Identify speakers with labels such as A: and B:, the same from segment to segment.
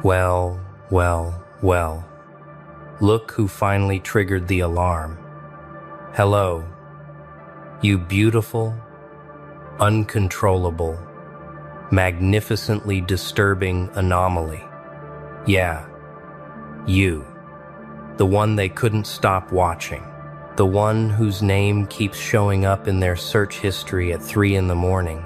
A: Well, well, well. Look who finally triggered the alarm. Hello, you beautiful, uncontrollable, magnificently disturbing anomaly. Yeah, you. The one they couldn't stop watching. The one whose name keeps showing up in their search history at 3 in the morning.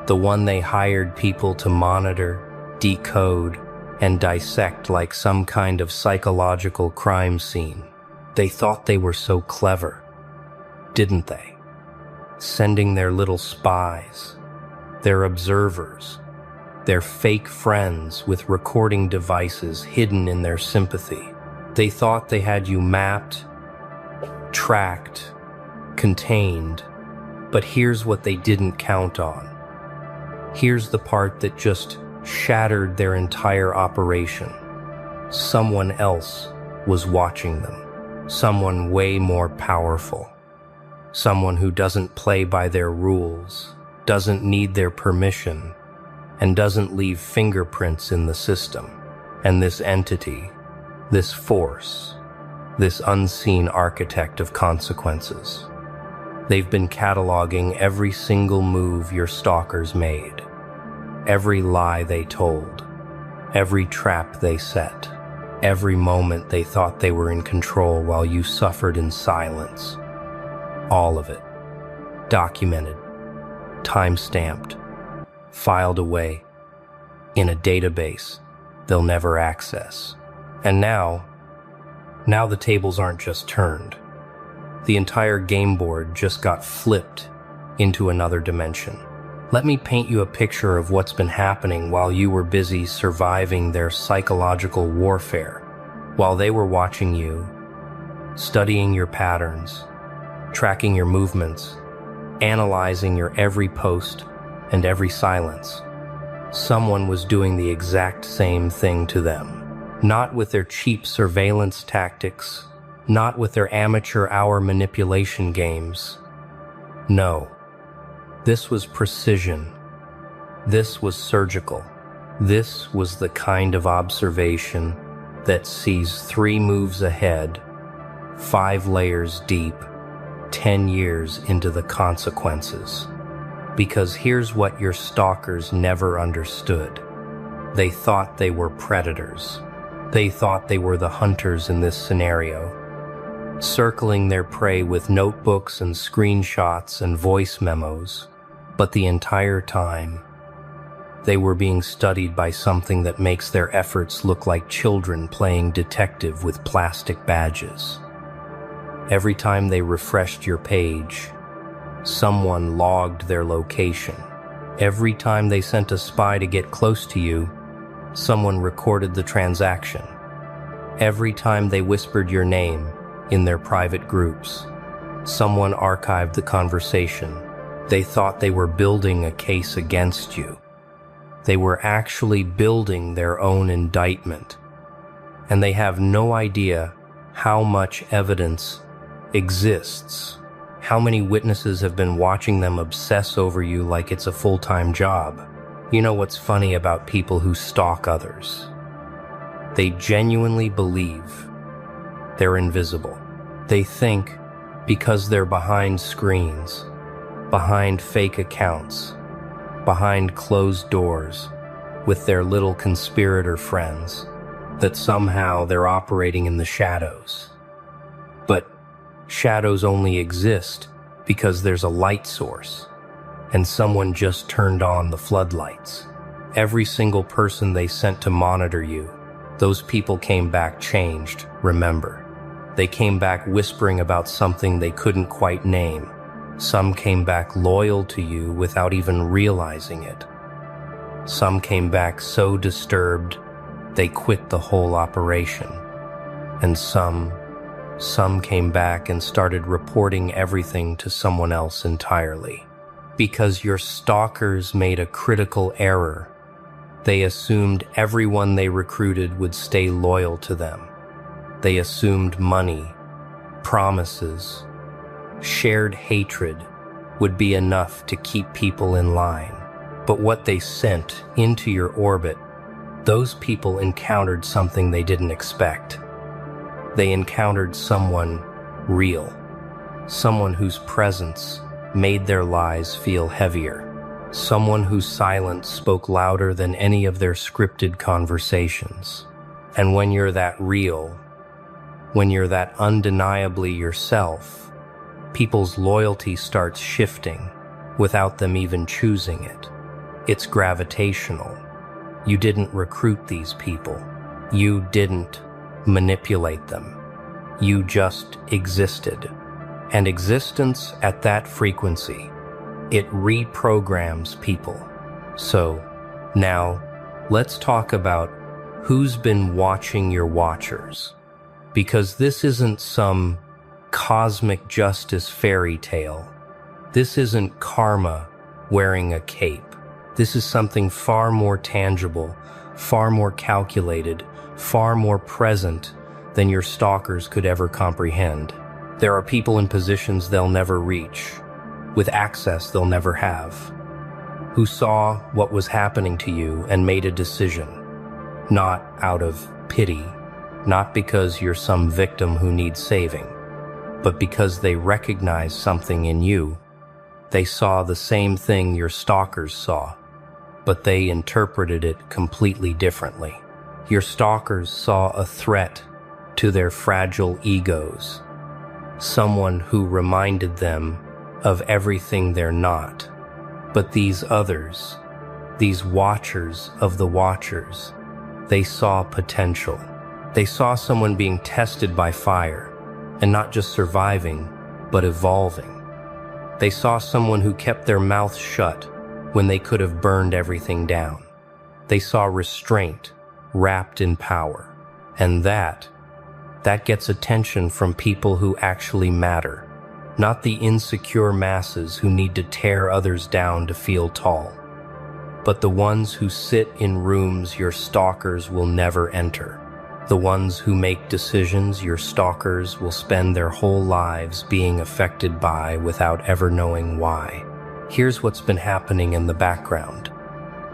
A: The one they hired people to monitor, decode, and dissect like some kind of psychological crime scene. They thought they were so clever, didn't they? Sending their little spies, their observers, their fake friends with recording devices hidden in their sympathy. They thought they had you mapped, tracked, contained, but here's what they didn't count on. Here's the part that just shattered their entire operation. Someone else was watching them. Someone way more powerful. Someone who doesn't play by their rules, doesn't need their permission, and doesn't leave fingerprints in the system. And this entity, this force, this unseen architect of consequences. They've been cataloging every single move your stalkers made, every lie they told, every trap they set, every moment they thought they were in control while you suffered in silence. All of it. Documented, time-stamped, filed away in a database they'll never access. And now the tables aren't just turned. The entire game board just got flipped into another dimension. Let me paint you a picture of what's been happening while you were busy surviving their psychological warfare, while they were watching you, studying your patterns, tracking your movements, analyzing your every post and every silence. Someone was doing the exact same thing to them. Not with their cheap surveillance tactics, not with their amateur hour manipulation games. No, this was precision. This was surgical. This was the kind of observation that sees 3 moves ahead, 5 layers deep, 10 years into the consequences. Because here's what your stalkers never understood. They thought they were predators. They thought they were the hunters in this scenario, circling their prey with notebooks and screenshots and voice memos. But the entire time, they were being studied by something that makes their efforts look like children playing detective with plastic badges. Every time they refreshed your page, someone logged their location. Every time they sent a spy to get close to you, someone recorded the transaction. Every time they whispered your name in their private groups, someone archived the conversation. They thought they were building a case against you. They were actually building their own indictment. And they have no idea how much evidence exists. How many witnesses have been watching them obsess over you like it's a full-time job? You know what's funny about people who stalk others? They genuinely believe they're invisible. They think because they're behind screens, behind fake accounts, behind closed doors, with their little conspirator friends, that somehow they're operating in the shadows. But shadows only exist because there's a light source, and someone just turned on the floodlights. Every single person they sent to monitor you, those people came back changed, remember. They came back whispering about something they couldn't quite name. Some came back loyal to you without even realizing it. Some came back so disturbed, they quit the whole operation. And some came back and started reporting everything to someone else entirely. Because your stalkers made a critical error. They assumed everyone they recruited would stay loyal to them. They assumed money, promises, shared hatred would be enough to keep people in line. But what they sent into your orbit Those people encountered something they didn't expect. They encountered someone real, someone whose presence made their lies feel heavier, someone whose silence spoke louder than any of their scripted conversations. And when you're that real, when you're that undeniably yourself, people's loyalty starts shifting without them even choosing it. It's gravitational. You didn't recruit these people. You didn't manipulate them. You just existed. And existence at that frequency, it reprograms people. So now let's talk about who's been watching your watchers. Because this isn't some cosmic justice fairy tale. This isn't karma wearing a cape. This is something far more tangible, far more calculated, far more present than your stalkers could ever comprehend. There are people in positions they'll never reach, with access they'll never have, who saw what was happening to you and made a decision, not out of pity, not because you're some victim who needs saving, but because they recognized something in you. They saw the same thing your stalkers saw, but they interpreted it completely differently. Your stalkers saw a threat to their fragile egos, someone who reminded them of everything they're not. But these others, these watchers of the watchers, they saw potential. They saw someone being tested by fire, and not just surviving, but evolving. They saw someone who kept their mouth shut when they could have burned everything down. They saw restraint wrapped in power. And that gets attention from people who actually matter, not the insecure masses who need to tear others down to feel tall, but the ones who sit in rooms your stalkers will never enter, the ones who make decisions your stalkers will spend their whole lives being affected by without ever knowing why. Here's what's been happening in the background.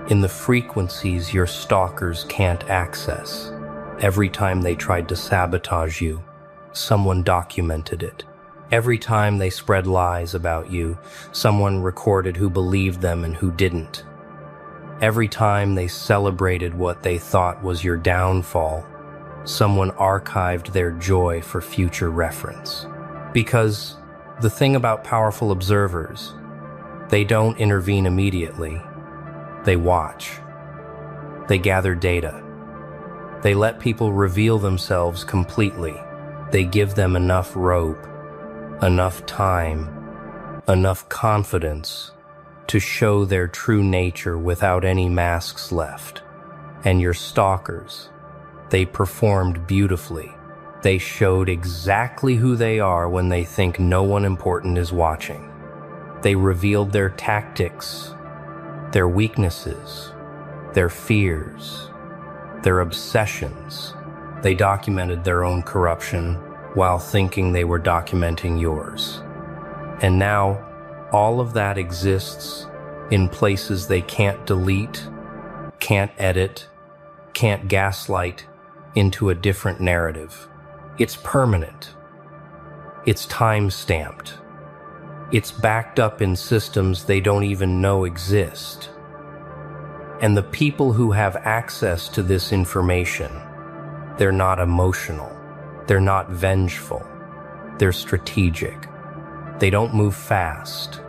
A: In the frequencies your stalkers can't access, every time they tried to sabotage you, someone documented it. Every time they spread lies about you, someone recorded who believed them and who didn't. Every time they celebrated what they thought was your downfall, someone archived their joy for future reference. Because the thing about powerful observers, they don't intervene immediately. They watch. They gather data. They let people reveal themselves completely. They give them enough rope, enough time, enough confidence to show their true nature without any masks left. And your stalkers, they performed beautifully. They showed exactly who they are when they think no one important is watching. They revealed their tactics, their weaknesses, their fears, their obsessions. They documented their own corruption while thinking they were documenting yours. And now, all of that exists in places they can't delete, can't edit, can't gaslight into a different narrative. It's permanent. It's time-stamped. It's backed up in systems they don't even know exist. And the people who have access to this information, they're not emotional. They're not vengeful. They're strategic. They don't move fast.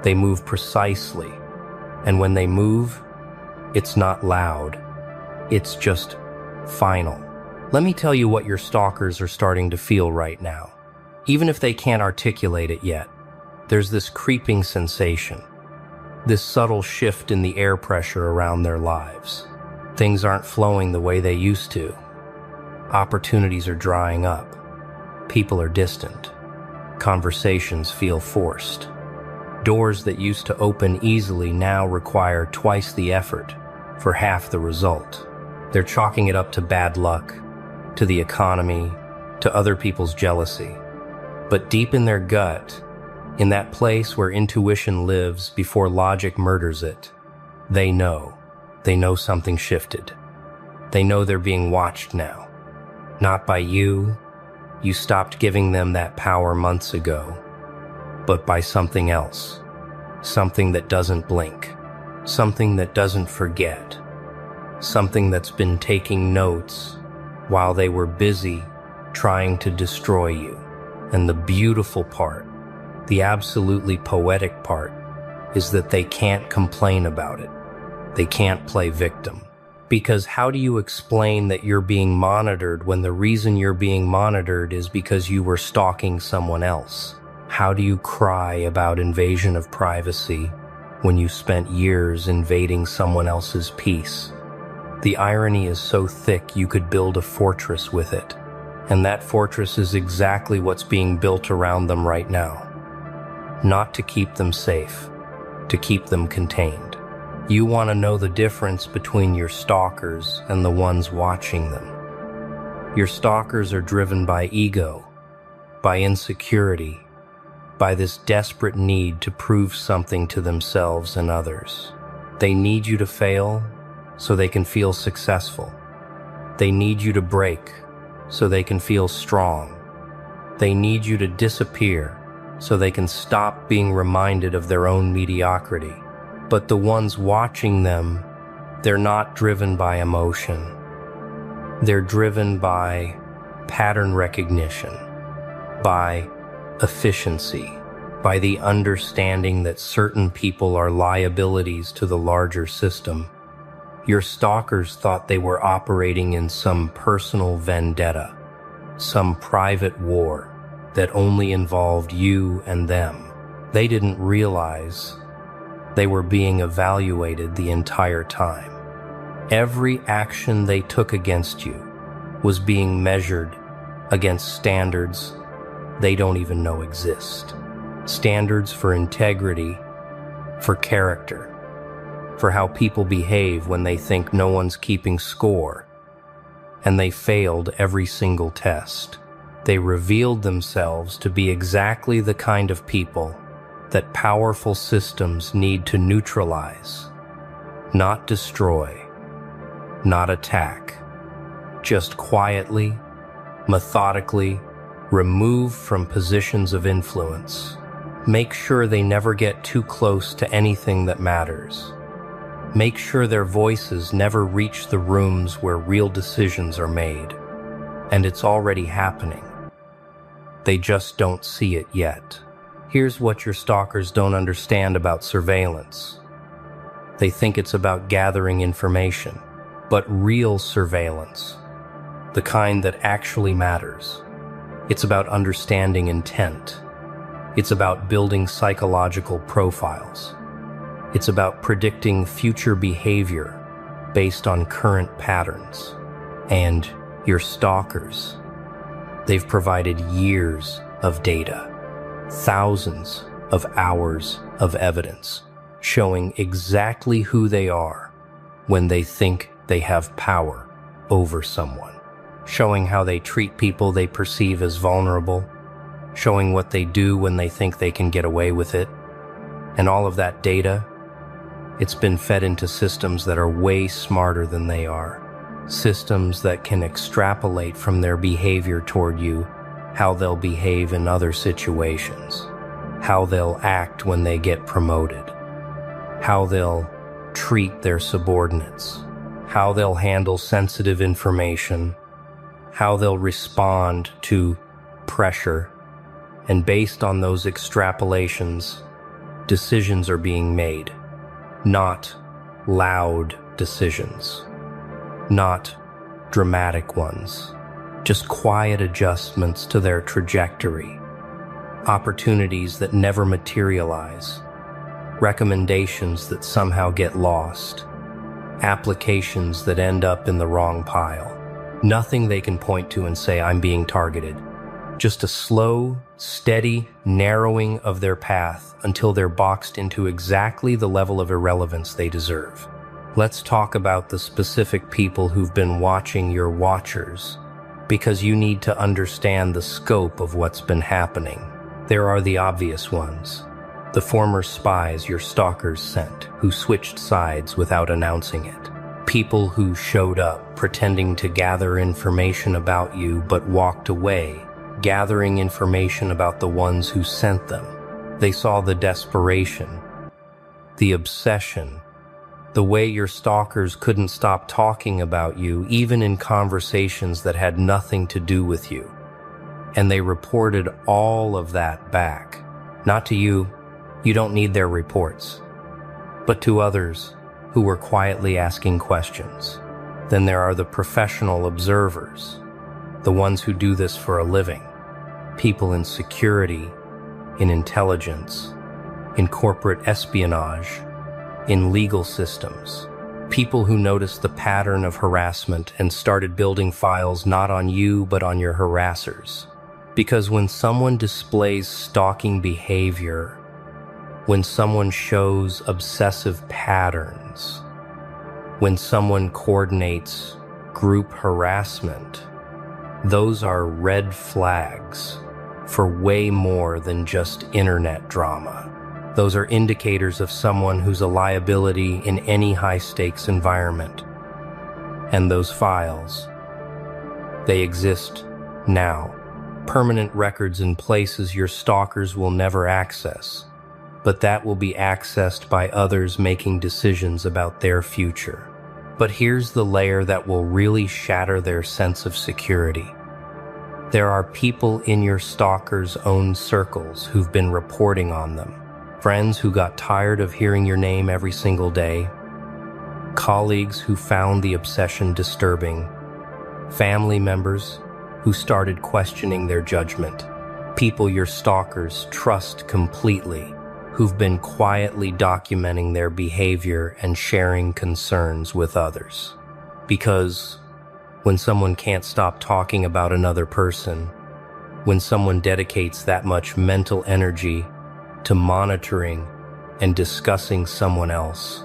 A: They move precisely. And when they move, it's not loud. It's just final. Let me tell you what your stalkers are starting to feel right now. Even if they can't articulate it yet, there's this creeping sensation, this subtle shift in the air pressure around their lives. Things aren't flowing the way they used to. Opportunities are drying up. People are distant. Conversations feel forced. Doors that used to open easily now require twice the effort for half the result. They're chalking it up to bad luck, to the economy, to other people's jealousy. But deep in their gut, in that place where intuition lives before logic murders it, they know something shifted. They know they're being watched now. Not by you. You stopped giving them that power months ago. But by something else. Something that doesn't blink. Something that doesn't forget. Something that's been taking notes while they were busy trying to destroy you. And the beautiful part, the absolutely poetic part, is that they can't complain about it. They can't play victim. Because how do you explain that you're being monitored when the reason you're being monitored is because you were stalking someone else? How do you cry about invasion of privacy when you spent years invading someone else's peace? The irony is so thick you could build a fortress with it. And that fortress is exactly what's being built around them right now. Not to keep them safe, to keep them contained. You want to know the difference between your stalkers and the ones watching them. Your stalkers are driven by ego, by insecurity, by this desperate need to prove something to themselves and others. They need you to fail so they can feel successful. They need you to break so they can feel strong. They need you to disappear so they can stop being reminded of their own mediocrity. But the ones watching them, they're not driven by emotion. They're driven by pattern recognition, by efficiency, by the understanding that certain people are liabilities to the larger system. Your stalkers thought they were operating in some personal vendetta, some private war that only involved you and them. They didn't realize they were being evaluated the entire time. Every action they took against you was being measured against standards they don't even know exist. Standards for integrity, for character, for how people behave when they think no one's keeping score. And they failed every single test. They revealed themselves to be exactly the kind of people that powerful systems need to neutralize, not destroy, not attack, just quietly, methodically remove from positions of influence. Make sure they never get too close to anything that matters. Make sure their voices never reach the rooms where real decisions are made. And it's already happening. They just don't see it yet. Here's what your stalkers don't understand about surveillance. They think it's about gathering information, but real surveillance, the kind that actually matters. It's about understanding intent. It's about building psychological profiles. It's about predicting future behavior based on current patterns. And your stalkers, they've provided years of data, thousands of hours of evidence, showing exactly who they are when they think they have power over someone, showing how they treat people they perceive as vulnerable, showing what they do when they think they can get away with it. And all of that data, it's been fed into systems that are way smarter than they are. Systems that can extrapolate from their behavior toward you how they'll behave in other situations, how they'll act when they get promoted, how they'll treat their subordinates, how they'll handle sensitive information, how they'll respond to pressure. And based on those extrapolations, decisions are being made. Not loud decisions, not dramatic ones, just quiet adjustments to their trajectory, opportunities that never materialize, recommendations that somehow get lost, applications that end up in the wrong pile. Nothing they can point to and say, I'm being targeted. Just a slow, steady narrowing of their path until they're boxed into exactly the level of irrelevance they deserve. Let's talk about the specific people who've been watching your watchers, because you need to understand the scope of what's been happening. There are the obvious ones, the former spies your stalkers sent, who switched sides without announcing it. People who showed up pretending to gather information about you but walked away, gathering information about the ones who sent them. They saw the desperation, the obsession, the way your stalkers couldn't stop talking about you, even in conversations that had nothing to do with you. And they reported all of that back. Not to you, you don't need their reports, but to others who were quietly asking questions. Then there are the professional observers, the ones who do this for a living. People in security, in intelligence, in corporate espionage, in legal systems. People who noticed the pattern of harassment and started building files not on you but on your harassers. Because when someone displays stalking behavior, when someone shows obsessive patterns, when someone coordinates group harassment, those are red flags for way more than just internet drama. Those are indicators of someone who's a liability in any high-stakes environment. And those files, they exist now. Permanent records in places your stalkers will never access, but that will be accessed by others making decisions about their future. But here's the layer that will really shatter their sense of security. There are people in your stalkers' own circles who've been reporting on them. Friends who got tired of hearing your name every single day. Colleagues who found the obsession disturbing. Family members who started questioning their judgment. People your stalkers trust completely, who've been quietly documenting their behavior and sharing concerns with others. Because when someone can't stop talking about another person, when someone dedicates that much mental energy to monitoring and discussing someone else,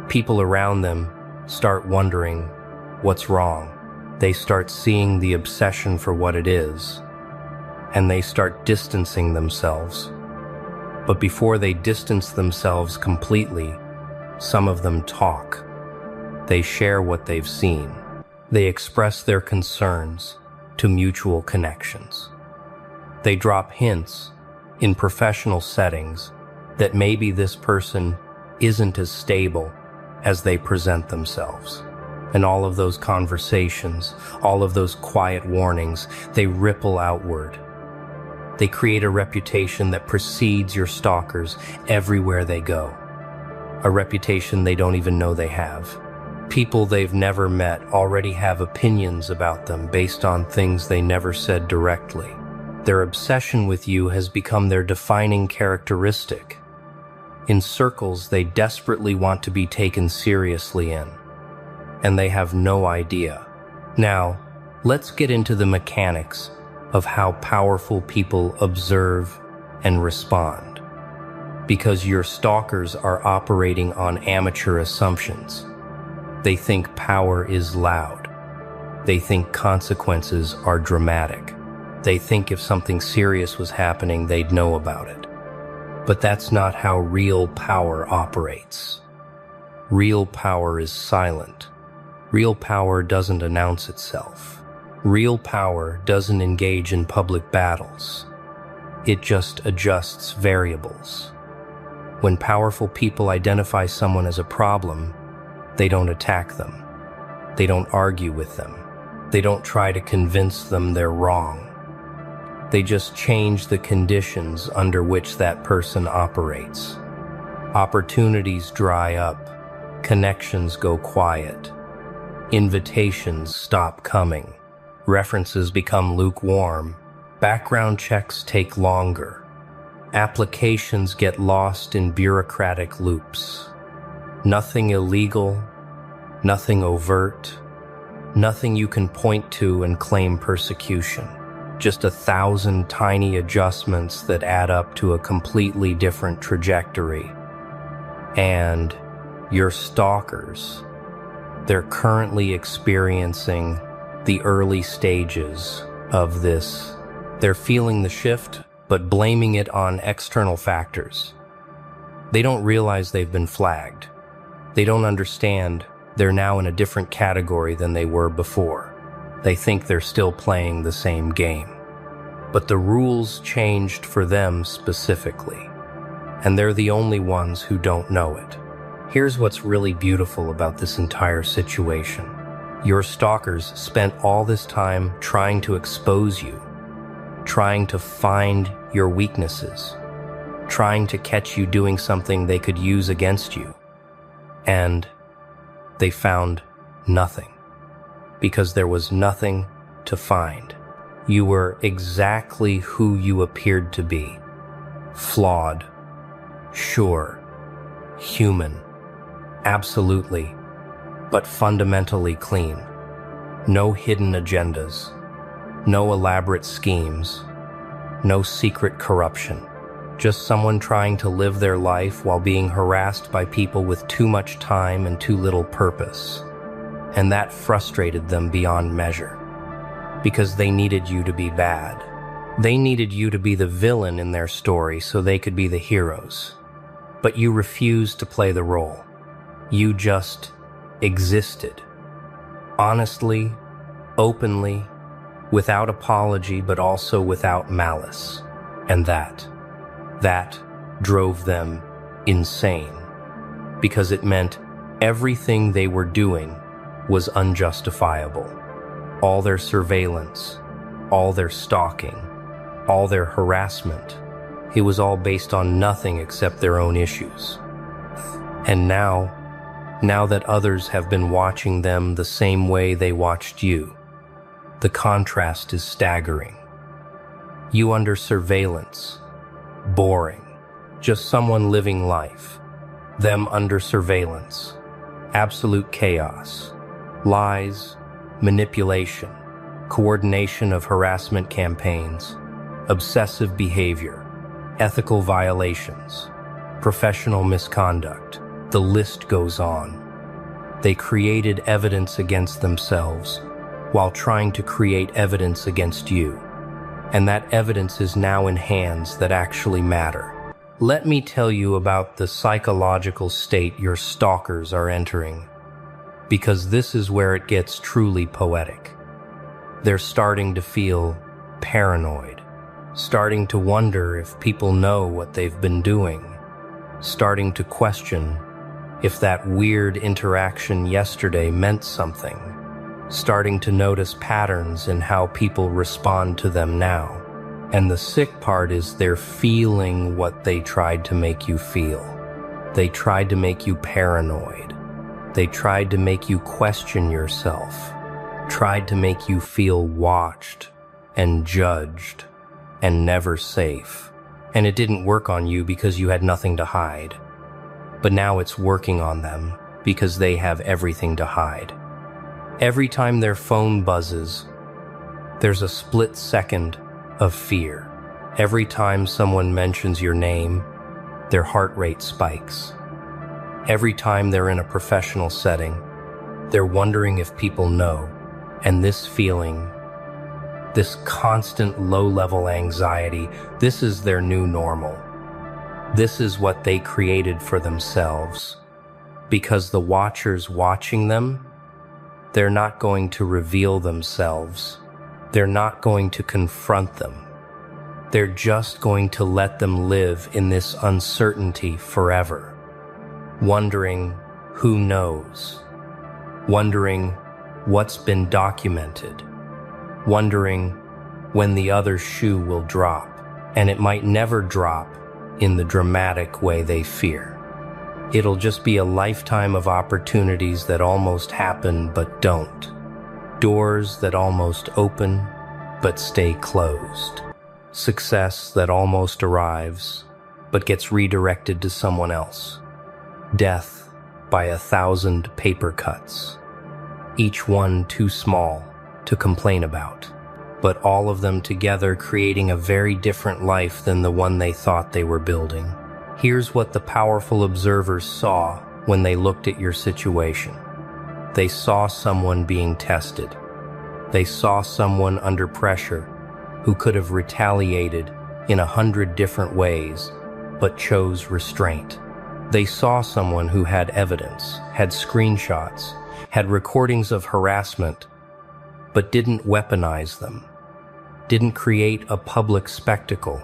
A: people around them start wondering what's wrong. They start seeing the obsession for what it is, and they start distancing themselves. But before they distance themselves completely, some of them talk. They share what they've seen. They express their concerns to mutual connections. They drop hints in professional settings that maybe this person isn't as stable as they present themselves. And all of those conversations, all of those quiet warnings, they ripple outward. They create a reputation that precedes your stalkers everywhere they go. A reputation they don't even know they have. People they've never met already have opinions about them based on things they never said directly. Their obsession with you has become their defining characteristic. In circles they desperately want to be taken seriously in, and they have no idea. Now, let's get into the mechanics of how powerful people observe and respond. Because your stalkers are operating on amateur assumptions. They think power is loud. They think consequences are dramatic. They think if something serious was happening, they'd know about it. But that's not how real power operates. Real power is silent. Real power doesn't announce itself. Real power doesn't engage in public battles. It just adjusts variables. When powerful people identify someone as a problem, they don't attack them. They don't argue with them. They don't try to convince them they're wrong. They just change the conditions under which that person operates. Opportunities dry up. Connections go quiet. Invitations stop coming. References become lukewarm. Background checks take longer. Applications get lost in bureaucratic loops. Nothing illegal, nothing overt, nothing you can point to and claim persecution. Just 1,000 tiny adjustments that add up to a completely different trajectory. And your stalkers, they're currently experiencing the early stages of this. They're feeling the shift, but blaming it on external factors. They don't realize they've been flagged. They don't understand They're now in a different category than they were before. They think they're still playing the same game. But the rules changed for them specifically, and they're the only ones who don't know it. Here's what's really beautiful about this entire situation. Your stalkers spent all this time trying to expose you, trying to find your weaknesses, trying to catch you doing something they could use against you. And they found nothing, because there was nothing to find. You were exactly who you appeared to be. Flawed, sure, human, absolutely, but fundamentally clean. No hidden agendas, no elaborate schemes, no secret corruption. Just someone trying to live their life while being harassed by people with too much time and too little purpose. And that frustrated them beyond measure, because they needed you to be bad. They needed you to be the villain in their story so they could be the heroes. But you refused to play the role. You just existed. Honestly, openly, without apology, but also without malice. And that drove them insane, because it meant everything they were doing was unjustifiable. All their surveillance, all their stalking, all their harassment, it was all based on nothing except their own issues. And now that others have been watching them the same way they watched you, the contrast is staggering. You under surveillance, boring, just someone living life. Them under surveillance, absolute chaos, lies, manipulation, coordination of harassment campaigns, obsessive behavior, ethical violations, professional misconduct. The list goes on. They created evidence against themselves while trying to create evidence against you. And that evidence is now in hands that actually matter. Let me tell you about the psychological state your stalkers are entering, because this is where it gets truly poetic. They're starting to feel paranoid, starting to wonder if people know what they've been doing, starting to question if that weird interaction yesterday meant something, starting to notice patterns in how people respond to them now. And the sick part is they're feeling what they tried to make you feel. They tried to make you paranoid. They tried to make you question yourself, tried to make you feel watched and judged and never safe. And it didn't work on you because you had nothing to hide. But now it's working on them because they have everything to hide. Every time their phone buzzes, there's a split second of fear. Every time someone mentions your name, their heart rate spikes. Every time they're in a professional setting, they're wondering if people know. And this feeling, this constant low-level anxiety, this is their new normal. This is what they created for themselves. Because the watchers watching them, they're not going to reveal themselves. They're not going to confront them. They're just going to let them live in this uncertainty forever, wondering who knows, wondering what's been documented, wondering when the other shoe will drop, and it might never drop in the dramatic way they fear. It'll just be a lifetime of opportunities that almost happen but don't. Doors that almost open but stay closed. Success that almost arrives but gets redirected to someone else. Death by 1,000 paper cuts. Each one too small to complain about, but all of them together creating a very different life than the one they thought they were building. Here's what the powerful observers saw when they looked at your situation. They saw someone being tested. They saw someone under pressure who could have retaliated in 100 different ways, but chose restraint. They saw someone who had evidence, had screenshots, had recordings of harassment, but didn't weaponize them, didn't create a public spectacle,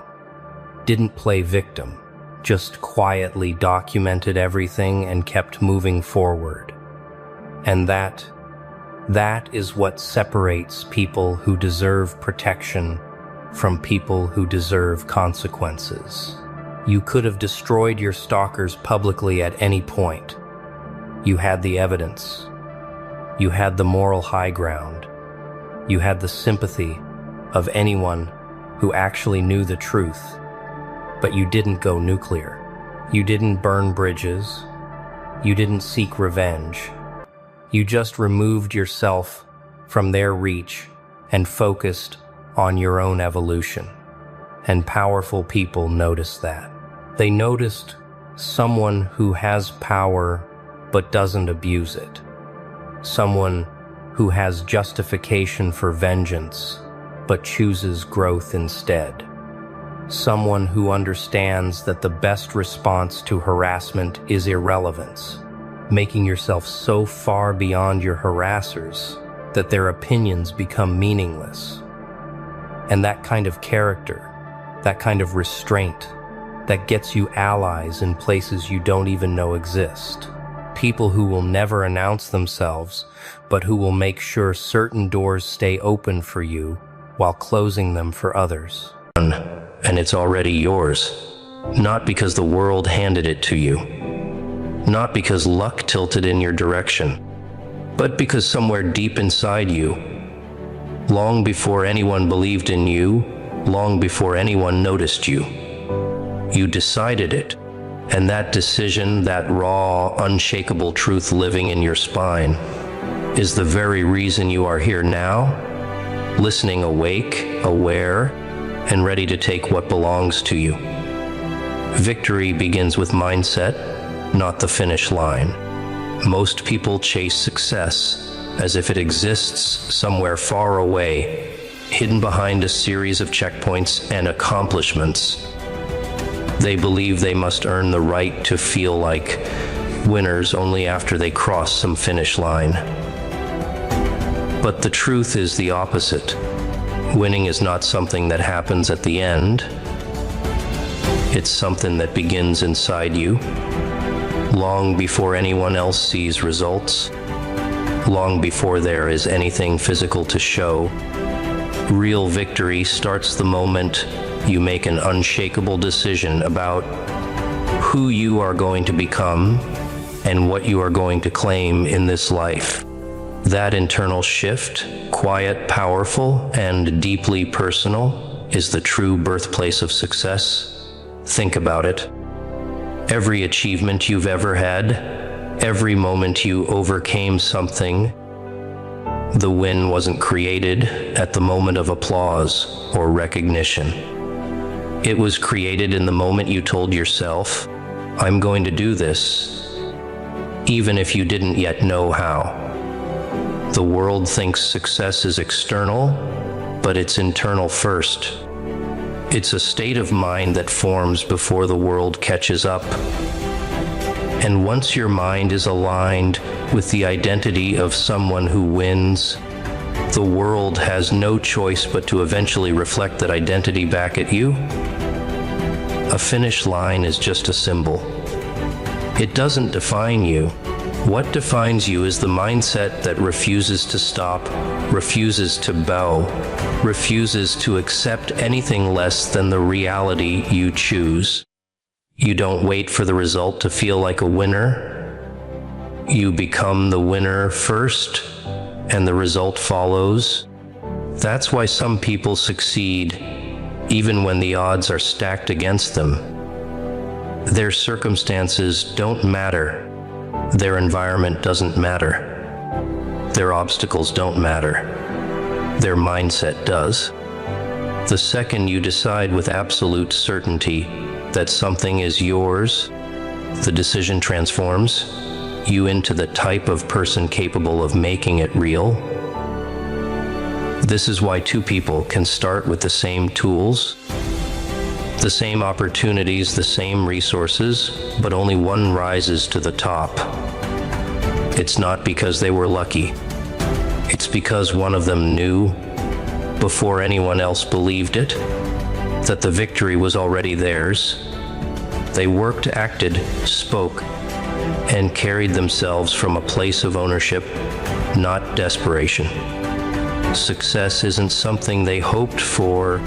A: didn't play victim, just quietly documented everything and kept moving forward. And that is what separates people who deserve protection from people who deserve consequences. You could have destroyed your stalkers publicly at any point. You had the evidence. You had the moral high ground. You had the sympathy of anyone who actually knew the truth. But you didn't go nuclear. You didn't burn bridges. You didn't seek revenge. You just removed yourself from their reach and focused on your own evolution. And powerful people noticed that. They noticed someone who has power but doesn't abuse it. Someone who has justification for vengeance but chooses growth instead. Someone who understands that the best response to harassment is irrelevance, making yourself so far beyond your harassers that their opinions become meaningless. And that kind of character, that kind of restraint, that gets you allies in places you don't even know exist. People who will never announce themselves, but who will make sure certain doors stay open for you while closing them for others. And it's already yours. Not because the world handed it to you. Not because luck tilted in your direction. But because somewhere deep inside you, long before anyone believed in you, long before anyone noticed you, you decided it. And that decision, that raw, unshakable truth living in your spine, is the very reason you are here now, listening awake, aware, and ready to take what belongs to you. Victory begins with mindset, not the finish line. Most people chase success as if it exists somewhere far away, hidden behind a series of checkpoints and accomplishments. They believe they must earn the right to feel like winners only after they cross some finish line. But the truth is the opposite. Winning is not something that happens at the end. It's something that begins inside you, long before anyone else sees results, long before there is anything physical to show. Real victory starts the moment you make an unshakable decision about who you are going to become and what you are going to claim in this life. That internal shift, quiet, powerful, and deeply personal, is the true birthplace of success. Think about it. Every achievement you've ever had, every moment you overcame something, the win wasn't created at the moment of applause or recognition. It was created in the moment you told yourself, I'm going to do this, even if you didn't yet know how. The world thinks success is external, but it's internal first. It's a state of mind that forms before the world catches up. And once your mind is aligned with the identity of someone who wins, the world has no choice but to eventually reflect that identity back at you. A finish line is just a symbol. It doesn't define you. What defines you is the mindset that refuses to stop, refuses to bow, refuses to accept anything less than the reality you choose. You don't wait for the result to feel like a winner. You become the winner first, and the result follows. That's why some people succeed, even when the odds are stacked against them. Their circumstances don't matter. Their environment doesn't matter. Their obstacles don't matter. Their mindset does. The second you decide with absolute certainty that something is yours, the decision transforms you into the type of person capable of making it real. This is why two people can start with the same tools, the same opportunities, the same resources, but only one rises to the top. It's not because they were lucky. It's because one of them knew, before anyone else believed it, that the victory was already theirs. They worked, acted, spoke, and carried themselves from a place of ownership, not desperation. Success isn't something they hoped for,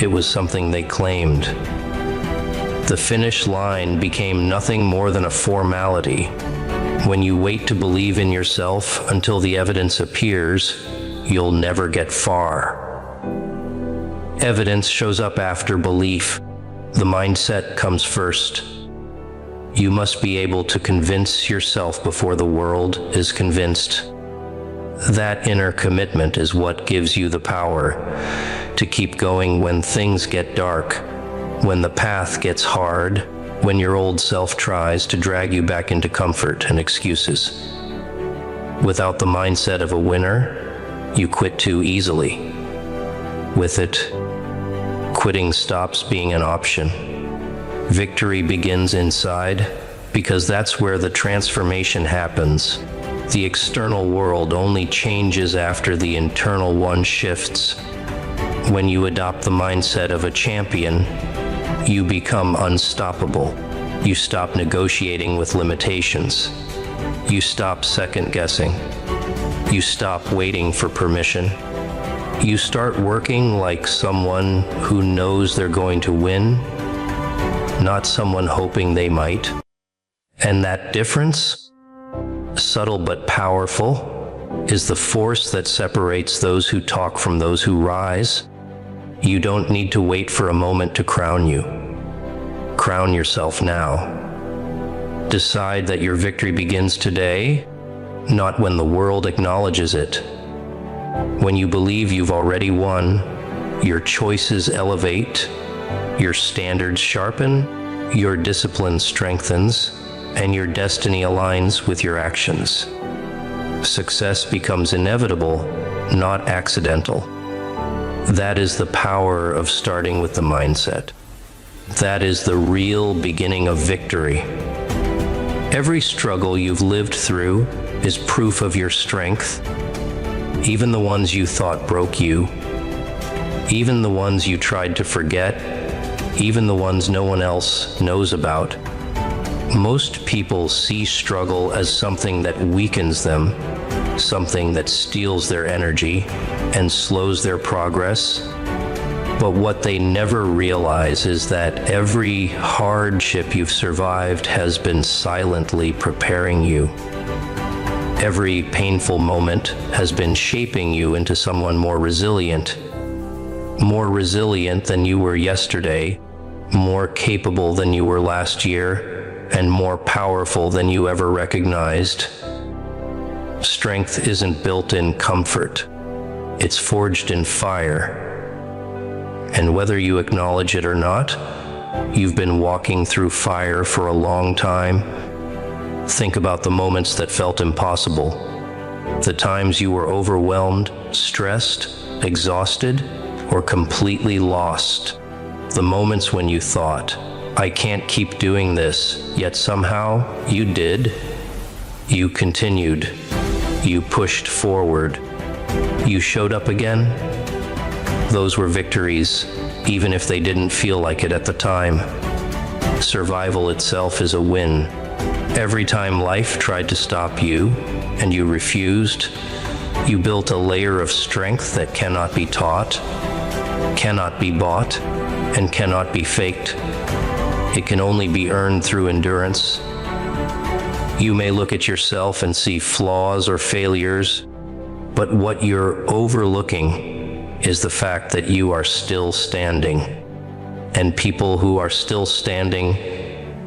A: it was something they claimed. The finish line became nothing more than a formality. When you wait to believe in yourself until the evidence appears, you'll never get far. Evidence shows up after belief. The mindset comes first. You must be able to convince yourself before the world is convinced. That inner commitment is what gives you the power to keep going when things get dark, when the path gets hard, when your old self tries to drag you back into comfort and excuses. Without the mindset of a winner, you quit too easily. With it, quitting stops being an option. Victory begins inside, because that's where the transformation happens. The external world only changes after the internal one shifts. When you adopt the mindset of a champion, you become unstoppable. You stop negotiating with limitations. You stop second-guessing. You stop waiting for permission. You start working like someone who knows they're going to win, not someone hoping they might. And that difference, subtle but powerful, is the force that separates those who talk from those who rise. You don't need to wait for a moment to crown you. Crown yourself now. Decide that your victory begins today, not when the world acknowledges it. When you believe you've already won, your choices elevate, your standards sharpen, your discipline strengthens, and your destiny aligns with your actions. Success becomes inevitable, not accidental. That is the power of starting with the mindset. That is the real beginning of victory. Every struggle you've lived through is proof of your strength. Even the ones you thought broke you, even the ones you tried to forget, even the ones no one else knows about. Most people see struggle as something that weakens them, something that steals their energy and slows their progress. But what they never realize is that every hardship you've survived has been silently preparing you. Every painful moment has been shaping you into someone more resilient than you were yesterday, more capable than you were last year, and more powerful than you ever recognized. Strength isn't built in comfort, it's forged in fire. And whether you acknowledge it or not, you've been walking through fire for a long time. Think about the moments that felt impossible, the times you were overwhelmed, stressed, exhausted, or completely lost. The moments when you thought, I can't keep doing this, yet somehow you did. You continued. You pushed forward. You showed up again. Those were victories, even if they didn't feel like it at the time. Survival itself is a win. Every time life tried to stop you, and you refused, you built a layer of strength that cannot be taught, cannot be bought, and cannot be faked. It can only be earned through endurance. You may look at yourself and see flaws or failures, but what you're overlooking is the fact that you are still standing. And people who are still standing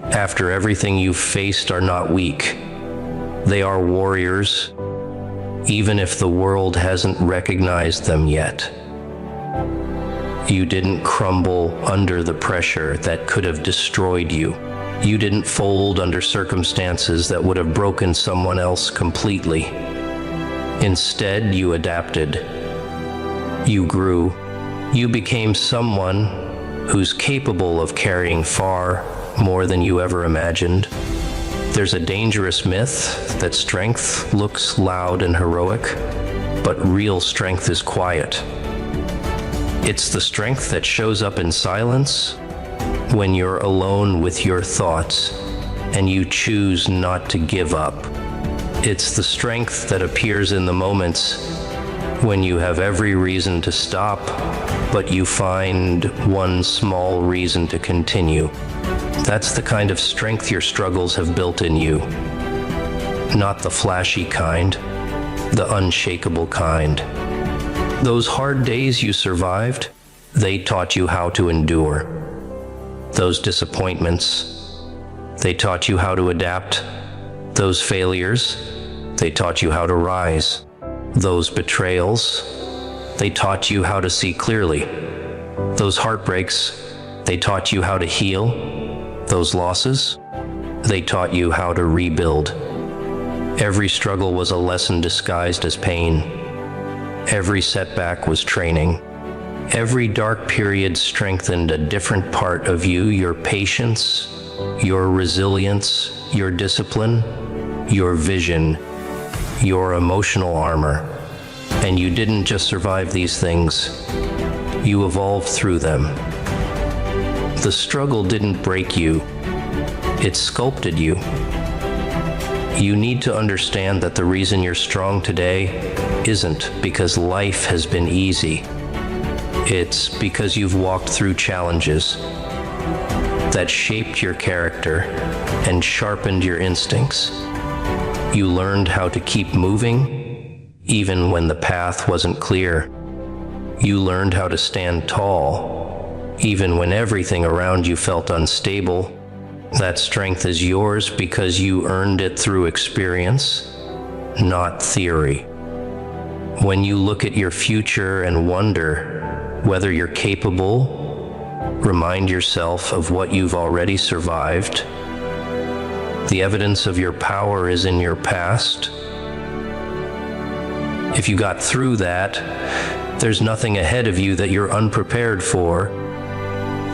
A: after everything you've faced are not weak. They are warriors, even if the world hasn't recognized them yet. You didn't crumble under the pressure that could have destroyed you. You didn't fold under circumstances that would have broken someone else completely. Instead, you adapted. You grew. You became someone who's capable of carrying far more than you ever imagined. There's a dangerous myth that strength looks loud and heroic, but real strength is quiet. It's the strength that shows up in silence when you're alone with your thoughts and you choose not to give up. It's the strength that appears in the moments when you have every reason to stop, but you find one small reason to continue. That's the kind of strength your struggles have built in you. Not the flashy kind, the unshakable kind. Those hard days you survived, they taught you how to endure. Those disappointments, they taught you how to adapt. Those failures, they taught you how to rise. Those betrayals, they taught you how to see clearly. Those heartbreaks, they taught you how to heal. Those losses, they taught you how to rebuild. Every struggle was a lesson disguised as pain. Every setback was training. Every dark period strengthened a different part of you, your patience, your resilience, your discipline, your vision, your emotional armor. And you didn't just survive these things, you evolved through them. The struggle didn't break you, it sculpted you. You need to understand that the reason you're strong today isn't because life has been easy. It's because you've walked through challenges that shaped your character and sharpened your instincts. You learned how to keep moving even when the path wasn't clear. You learned how to stand tall even when everything around you felt unstable. That strength is yours because you earned it through experience, not theory. When you look at your future and wonder whether you're capable, remind yourself of what you've already survived. The evidence of your power is in your past. If you got through that, there's nothing ahead of you that you're unprepared for.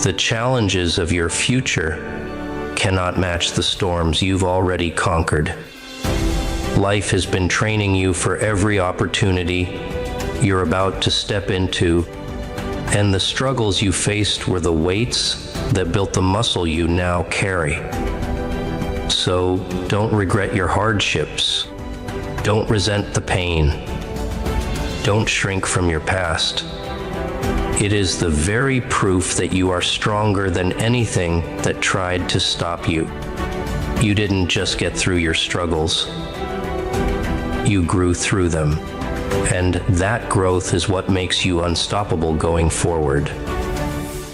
A: The challenges of your future cannot match the storms you've already conquered. Life has been training you for every opportunity you're about to step into, and the struggles you faced were the weights that built the muscle you now carry. So don't regret your hardships. Don't resent the pain. Don't shrink from your past. It is the very proof that you are stronger than anything that tried to stop you. You didn't just get through your struggles. You grew through them. And that growth is what makes you unstoppable going forward.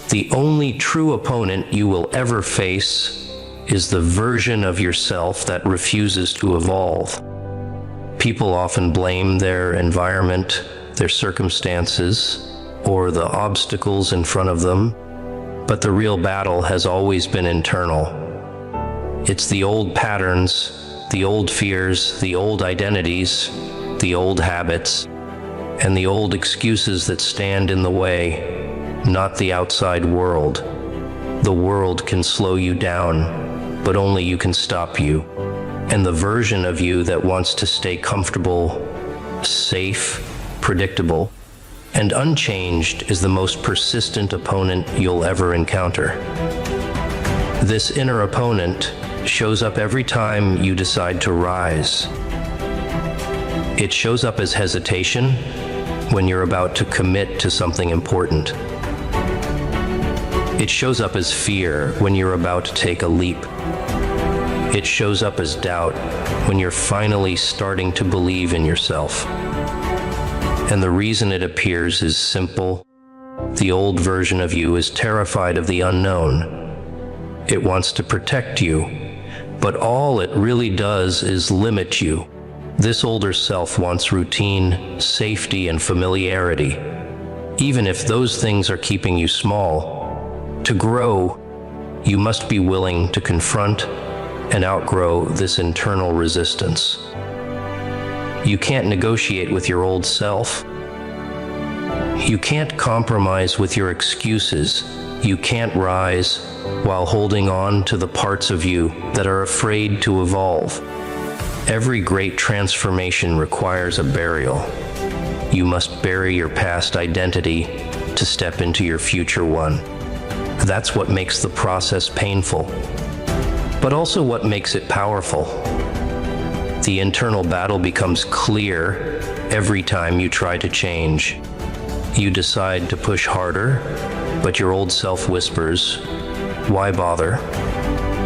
A: The only true opponent you will ever face is the version of yourself that refuses to evolve. People often blame their environment, their circumstances, or the obstacles in front of them, but the real battle has always been internal. It's the old patterns, the old fears, the old identities, the old habits, and the old excuses that stand in the way, not the outside world. The world can slow you down, but only you can stop you. And the version of you that wants to stay comfortable, safe, predictable, and unchanged is the most persistent opponent you'll ever encounter. This inner opponent shows up every time you decide to rise. It shows up as hesitation when you're about to commit to something important. It shows up as fear when you're about to take a leap. It shows up as doubt when you're finally starting to believe in yourself. And the reason it appears is simple. The old version of you is terrified of the unknown. It wants to protect you, but all it really does is limit you. This older self wants routine, safety, and familiarity, even if those things are keeping you small. To grow, you must be willing to confront and outgrow this internal resistance. You can't negotiate with your old self. You can't compromise with your excuses You can't rise while holding on to the parts of you that are afraid to evolve. Every great transformation requires a burial. You must bury your past identity to step into your future one. That's what makes the process painful, but also what makes it powerful. The internal battle becomes clear every time you try to change. You decide to push harder, but your old self whispers, "Why bother?"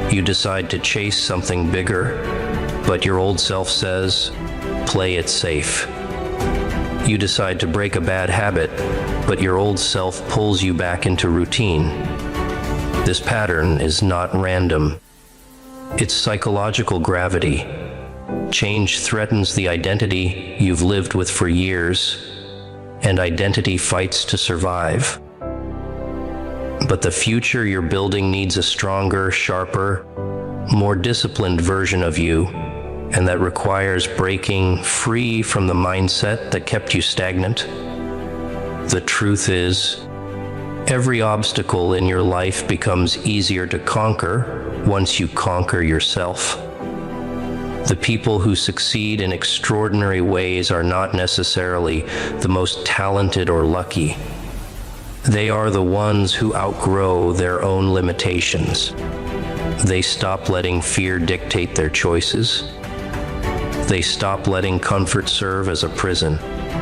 A: You decide to chase something bigger, but your old self says, "Play it safe." You decide to break a bad habit, but your old self pulls you back into routine. This pattern is not random. It's psychological gravity. Change threatens the identity you've lived with for years, and identity fights to survive. But the future you're building needs a stronger, sharper, more disciplined version of you, and that requires breaking free from the mindset that kept you stagnant. The truth is, every obstacle in your life becomes easier to conquer once you conquer yourself. The people who succeed in extraordinary ways are not necessarily the most talented or lucky. They are the ones who outgrow their own limitations. They stop letting fear dictate their choices. They stop letting comfort serve as a prison.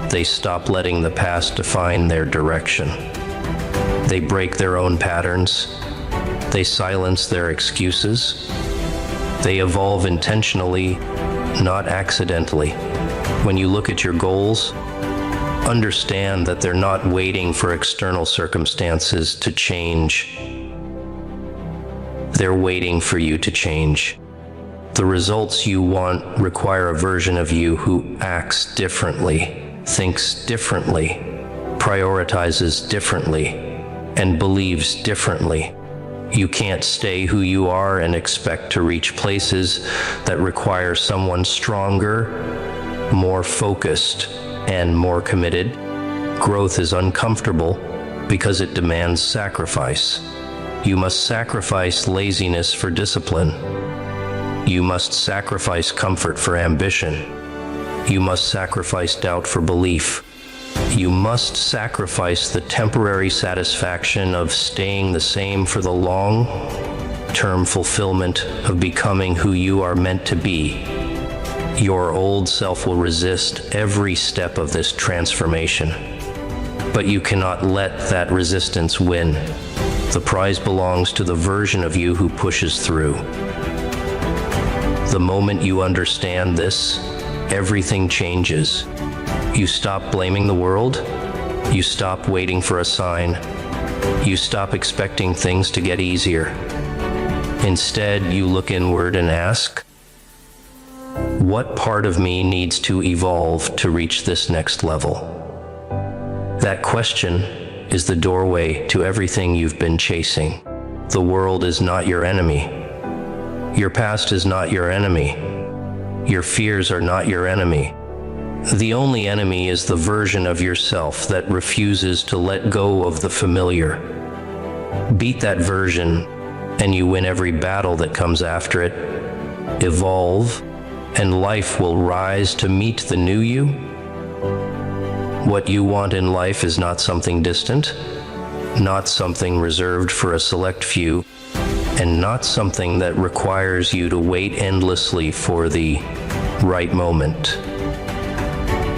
A: They stop letting the past define their direction. They break their own patterns. They silence their excuses. They evolve intentionally, not accidentally. When you look at your goals, understand that they're not waiting for external circumstances to change. They're waiting for you to change. The results you want require a version of you who acts differently, thinks differently, prioritizes differently, and believes differently. You can't stay who you are and expect to reach places that require someone stronger, more focused, and more committed. Growth is uncomfortable because it demands sacrifice. You must sacrifice laziness for discipline. You must sacrifice comfort for ambition. You must sacrifice doubt for belief. You must sacrifice the temporary satisfaction of staying the same for the long-term fulfillment of becoming who you are meant to be. Your old self will resist every step of this transformation, but you cannot let that resistance win. The prize belongs to the version of you who pushes through. The moment you understand this, everything changes. You stop blaming the world. You stop waiting for a sign. You stop expecting things to get easier. Instead, you look inward and ask, what part of me needs to evolve to reach this next level? That question is the doorway to everything you've been chasing. The world is not your enemy. Your past is not your enemy. Your fears are not your enemy. The only enemy is the version of yourself that refuses to let go of the familiar. Beat that version, and you win every battle that comes after it. Evolve, and life will rise to meet the new you. What you want in life is not something distant, not something reserved for a select few, and not something that requires you to wait endlessly for the right moment.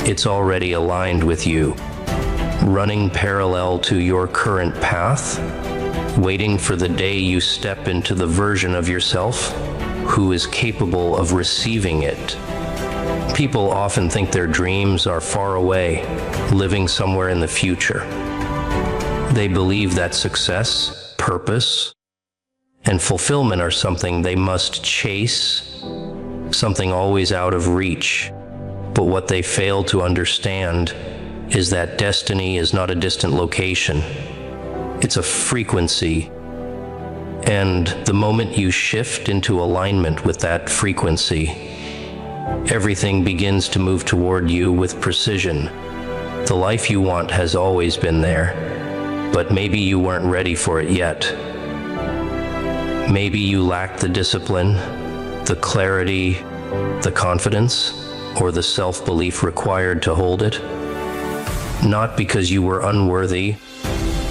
A: It's already aligned with you, running parallel to your current path, waiting for the day you step into the version of yourself who is capable of receiving it. People often think their dreams are far away, living somewhere in the future. They believe that success, purpose, and fulfillment are something they must chase, something always out of reach. But what they fail to understand is that destiny is not a distant location. It's a frequency. And the moment you shift into alignment with that frequency, everything begins to move toward you with precision. The life you want has always been there. but maybe you weren't ready for it yet. Maybe you lacked the discipline, the clarity, the confidence, or the self-belief required to hold it. Not because you were unworthy,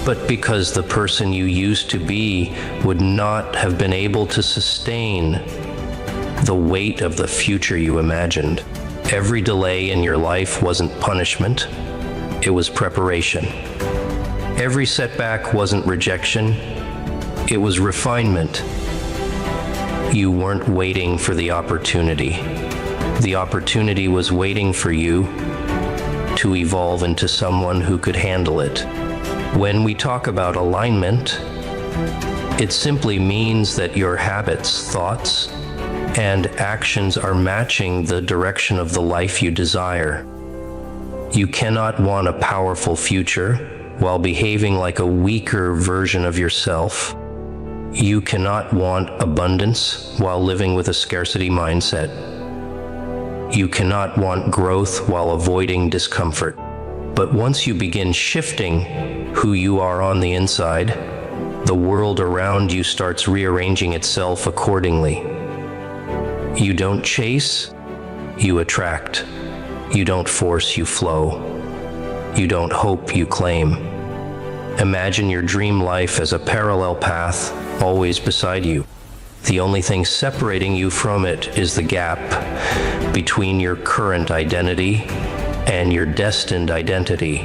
A: but because the person you used to be would not have been able to sustain the weight of the future you imagined. Every delay in your life wasn't punishment, it was preparation. Every setback wasn't rejection, it was refinement. You weren't waiting for the opportunity. The opportunity was waiting for you to evolve into someone who could handle it. When we talk about alignment, it simply means that your habits, thoughts, and actions are matching the direction of the life you desire. You cannot want a powerful future while behaving like a weaker version of yourself. You cannot want abundance while living with a scarcity mindset. You cannot want growth while avoiding discomfort. But once you begin shifting who you are on the inside, the world around you starts rearranging itself accordingly. You don't chase, you attract. You don't force, you flow. You don't hope, you claim. Imagine your dream life as a parallel path, always beside you. The only thing separating you from it is the gap between your current identity and your destined identity.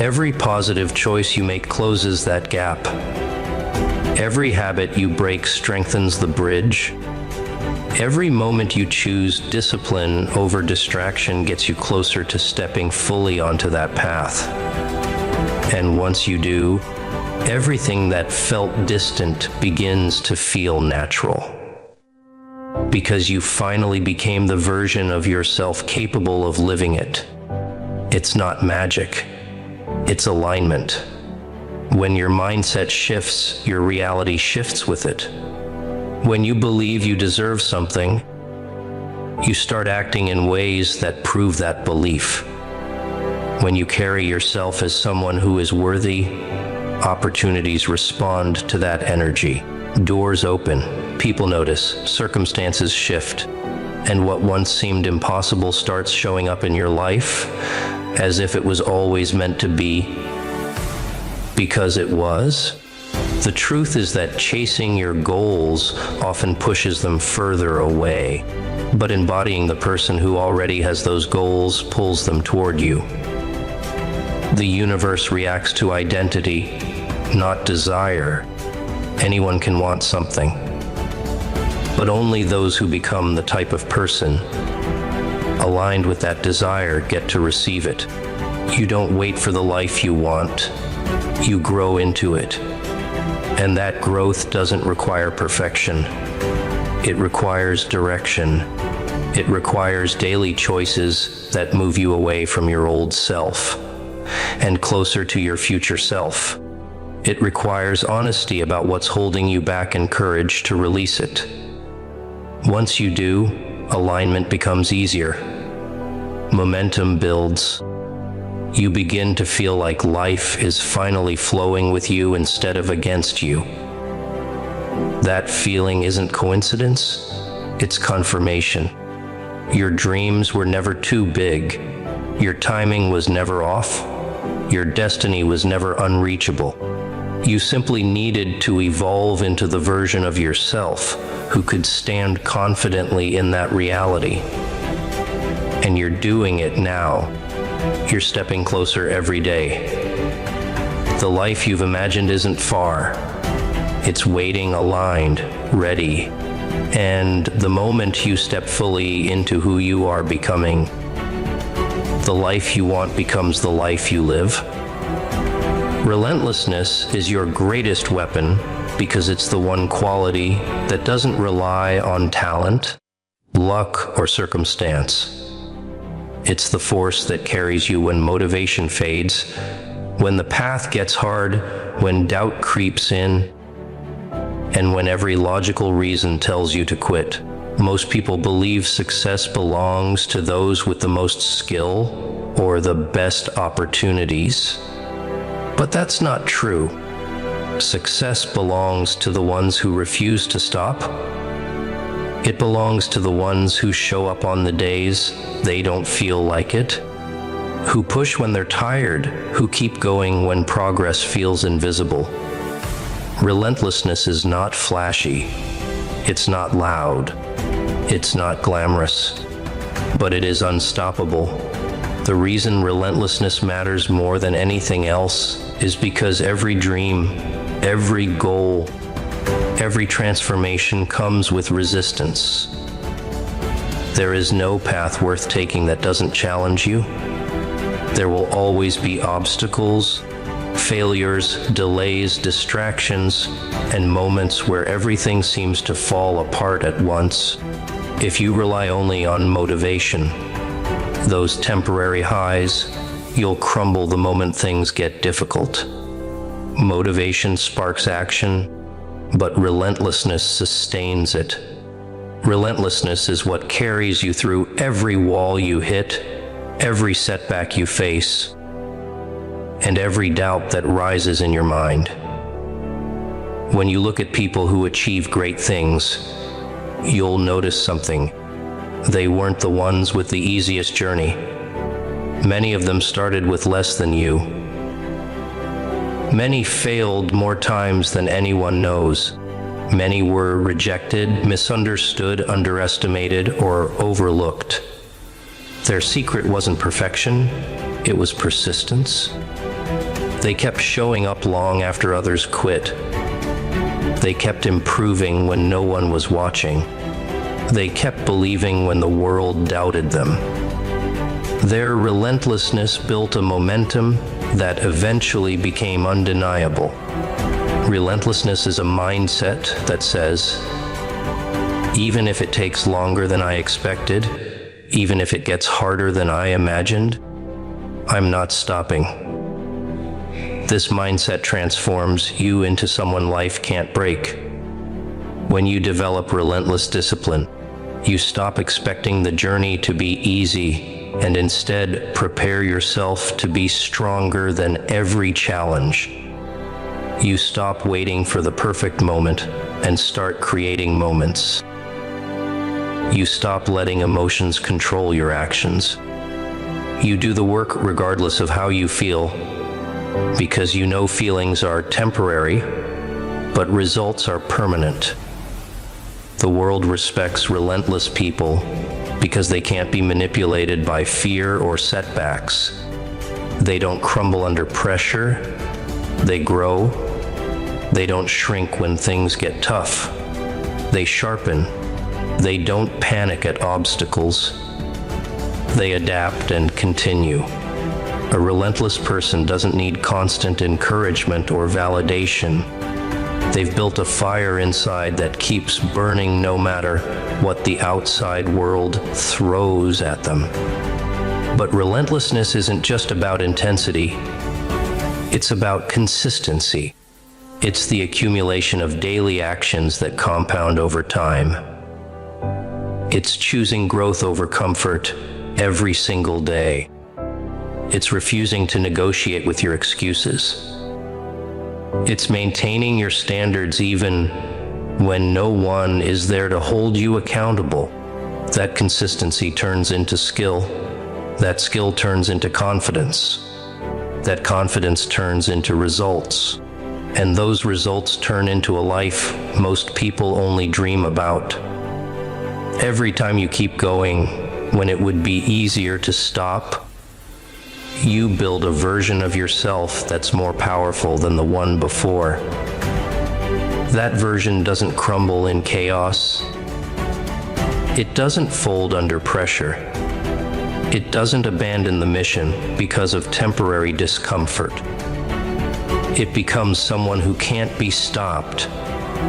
A: Every positive choice you make closes that gap. Every habit you break strengthens the bridge. Every moment you choose discipline over distraction gets you closer to stepping fully onto that path. And once you do, everything that felt distant begins to feel natural. Because you finally became the version of yourself capable of living it. It's not magic, it's alignment. When your mindset shifts, your reality shifts with it. When you believe you deserve something, you start acting in ways that prove that belief. When you carry yourself as someone who is worthy, opportunities respond to that energy. Doors open, people notice, circumstances shift, and what once seemed impossible starts showing up in your life as if it was always meant to be, because it was. The truth is that chasing your goals often pushes them further away, but embodying the person who already has those goals pulls them toward you. The universe reacts to identity, not desire. Anyone can want something, but only those who become the type of person aligned with that desire get to receive it. You don't wait for the life you want, you grow into it. And that growth doesn't require perfection. It requires direction. It requires daily choices that move you away from your old self and closer to your future self. It requires honesty about what's holding you back and courage to release it. Once you do, alignment becomes easier. Momentum builds. You begin to feel like life is finally flowing with you instead of against you. That feeling isn't coincidence, it's confirmation. Your dreams were never too big. Your timing was never off. Your destiny was never unreachable. You simply needed to evolve into the version of yourself who could stand confidently in that reality. And you're doing it now. You're stepping closer every day. The life you've imagined isn't far. It's waiting, aligned, ready. And the moment you step fully into who you are becoming, the life you want becomes the life you live. Relentlessness is your greatest weapon because it's the one quality that doesn't rely on talent, luck, or circumstance. It's the force that carries you when motivation fades, when the path gets hard, when doubt creeps in, and when every logical reason tells you to quit. Most people believe success belongs to those with the most skill or the best opportunities. But that's not true. Success belongs to the ones who refuse to stop. It belongs to the ones who show up on the days they don't feel like it, who push when they're tired, who keep going when progress feels invisible. Relentlessness is not flashy. It's not loud. It's not glamorous. But it is unstoppable. The reason relentlessness matters more than anything else is because every dream, every goal, every transformation comes with resistance. There is no path worth taking that doesn't challenge you. There will always be obstacles, failures, delays, distractions, and moments where everything seems to fall apart at once. If you rely only on motivation, those temporary highs, you'll crumble the moment things get difficult. Motivation sparks action, but relentlessness sustains it. Relentlessness is what carries you through every wall you hit, every setback you face, and every doubt that rises in your mind. When you look at people who achieve great things, you'll notice something. They weren't the ones with the easiest journey. Many of them started with less than you. Many failed more times than anyone knows. Many were rejected, misunderstood, underestimated, or overlooked. Their secret wasn't perfection, it was persistence. They kept showing up long after others quit. They kept improving when no one was watching. They kept believing when the world doubted them. Their relentlessness built a momentum that eventually became undeniable. Relentlessness is a mindset that says, even if it takes longer than I expected, even if it gets harder than I imagined, I'm not stopping. This mindset transforms you into someone life can't break. When you develop relentless discipline, you stop expecting the journey to be easy and instead prepare yourself to be stronger than every challenge. You stop waiting for the perfect moment and start creating moments. You stop letting emotions control your actions. You do the work regardless of how you feel, because you know feelings are temporary, but results are permanent. The world respects relentless people because they can't be manipulated by fear or setbacks. They don't crumble under pressure. They grow. They don't shrink when things get tough. They sharpen. They don't panic at obstacles. They adapt and continue. A relentless person doesn't need constant encouragement or validation. They've built a fire inside that keeps burning no matter what the outside world throws at them. But relentlessness isn't just about intensity. It's about consistency. It's the accumulation of daily actions that compound over time. It's choosing growth over comfort every single day. It's refusing to negotiate with your excuses. It's maintaining your standards even when no one is there to hold you accountable. That consistency turns into skill. That skill turns into confidence. That confidence turns into results. And those results turn into a life most people only dream about. Every time you keep going, when it would be easier to stop, you build a version of yourself that's more powerful than the one before. That version doesn't crumble in chaos. It doesn't fold under pressure. It doesn't abandon the mission because of temporary discomfort. It becomes someone who can't be stopped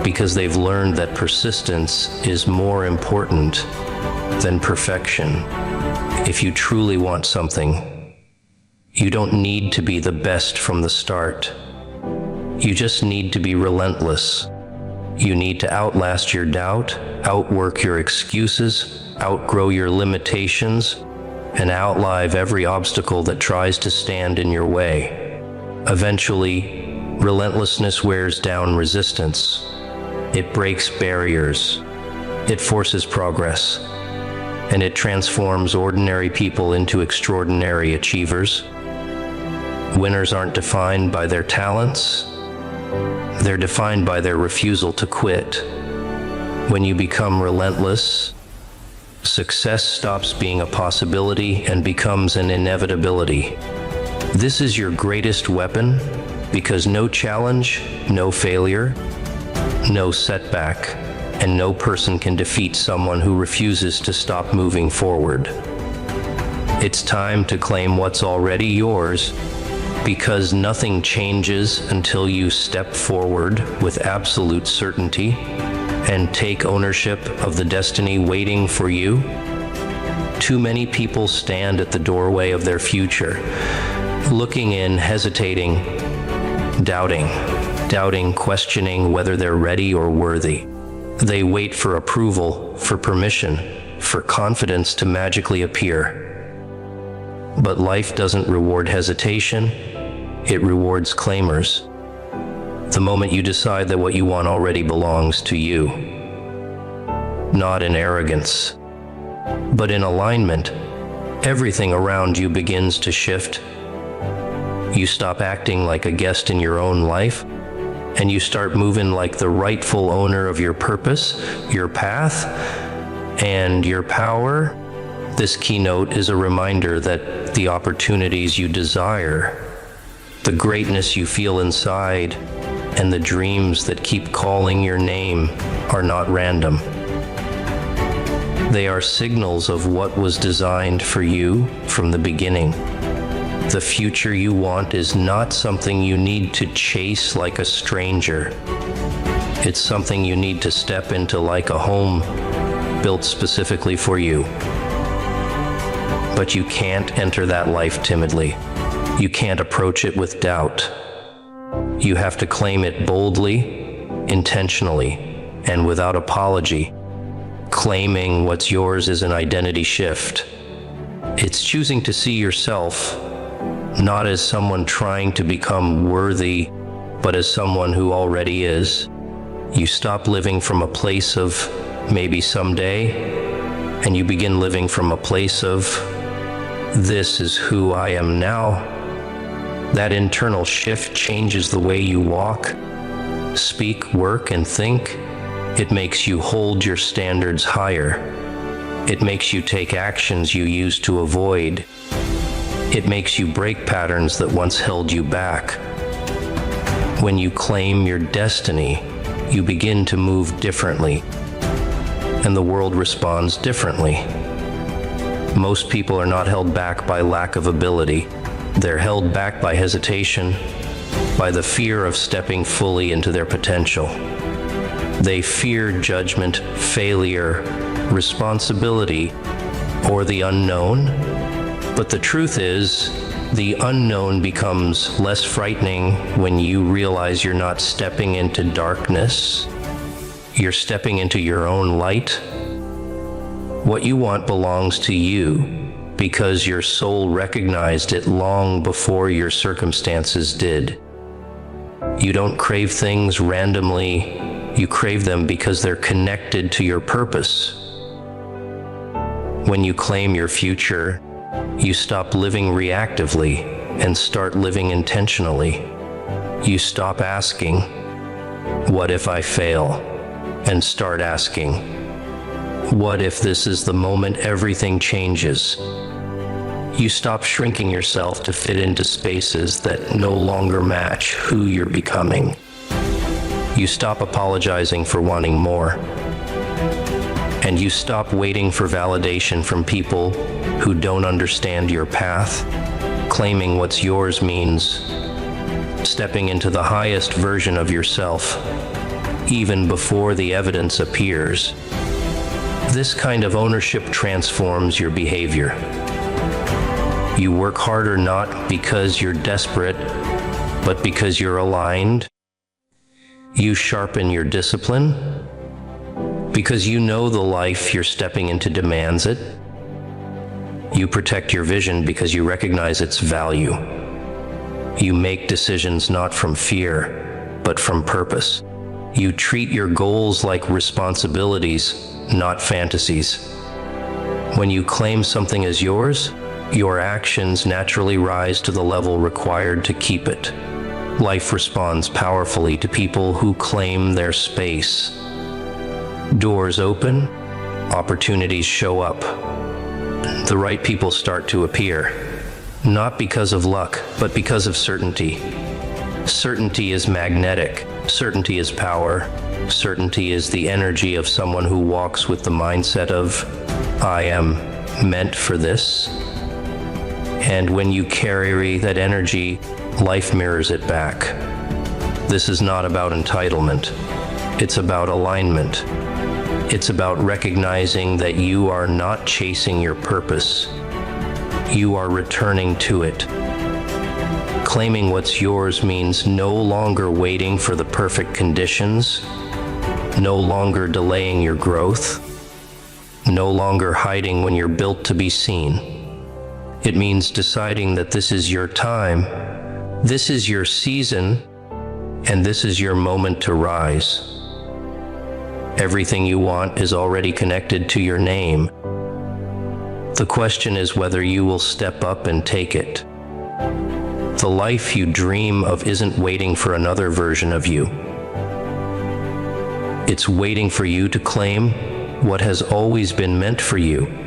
A: because they've learned that persistence is more important than perfection. If you truly want something, you don't need to be the best from the start. You just need to be relentless. You need to outlast your doubt, outwork your excuses, outgrow your limitations, and outlive every obstacle that tries to stand in your way. Eventually, relentlessness wears down resistance. It breaks barriers. It forces progress. And it transforms ordinary people into extraordinary achievers. Winners aren't defined by their talents. They're defined by their refusal to quit. When you become relentless, success stops being a possibility and becomes an inevitability. This is your greatest weapon because no challenge, no failure, no setback, and no person can defeat someone who refuses to stop moving forward. It's time to claim what's already yours because nothing changes until you step forward with absolute certainty and take ownership of the destiny waiting for you. Too many people stand at the doorway of their future, looking in, hesitating, doubting, questioning whether they're ready or worthy. They wait for approval, for permission, for confidence to magically appear. But life doesn't reward hesitation, it rewards claimers. The moment you decide that what you want already belongs to you. Not in arrogance, but in alignment, everything around you begins to shift. You stop acting like a guest in your own life, and you start moving like the rightful owner of your purpose, your path, and your power. This keynote is a reminder that the opportunities you desire, the greatness you feel inside, and the dreams that keep calling your name are not random. They are signals of what was designed for you from the beginning. The future you want is not something you need to chase like a stranger. It's something you need to step into like a home built specifically for you. But you can't enter that life timidly. You can't approach it with doubt. You have to claim it boldly, intentionally, and without apology. Claiming what's yours is an identity shift. It's choosing to see yourself not as someone trying to become worthy, but as someone who already is. You stop living from a place of maybe someday, and you begin living from a place of this is who I am now. That internal shift changes the way you walk, speak, work, and think. It makes you hold your standards higher. It makes you take actions you used to avoid. It makes you break patterns that once held you back. When you claim your destiny, you begin to move differently, and the world responds differently. Most people are not held back by lack of ability. They're held back by hesitation, by the fear of stepping fully into their potential. They fear judgment, failure, responsibility, or the unknown. But the truth is, the unknown becomes less frightening when you realize you're not stepping into darkness. You're stepping into your own light. What you want belongs to you because your soul recognized it long before your circumstances did. You don't crave things randomly. You crave them because they're connected to your purpose. When you claim your future, you stop living reactively and start living intentionally. You stop asking, "What if I fail?" and start asking, "What if this is the moment everything changes?" You stop shrinking yourself to fit into spaces that no longer match who you're becoming. You stop apologizing for wanting more. And you stop waiting for validation from people who don't understand your path. Claiming what's yours means stepping into the highest version of yourself, even before the evidence appears. This kind of ownership transforms your behavior. You work harder not because you're desperate, but because you're aligned. You sharpen your discipline because you know the life you're stepping into demands it. You protect your vision because you recognize its value. You make decisions not from fear, but from purpose. You treat your goals like responsibilities, not fantasies. When you claim something as yours, your actions naturally rise to the level required to keep it. Life responds powerfully to people who claim their space. Doors open, opportunities show up. The right people start to appear, not because of luck, but because of certainty. Certainty is magnetic. Certainty is power. Certainty is the energy of someone who walks with the mindset of, I am meant for this. And when you carry that energy, life mirrors it back. This is not about entitlement. It's about alignment. It's about recognizing that you are not chasing your purpose. You are returning to it. Claiming what's yours means no longer waiting for the perfect conditions, no longer delaying your growth, no longer hiding when you're built to be seen. It means deciding that this is your time, this is your season, and this is your moment to rise. Everything you want is already connected to your name. The question is whether you will step up and take it. The life you dream of isn't waiting for another version of you. It's waiting for you to claim what has always been meant for you.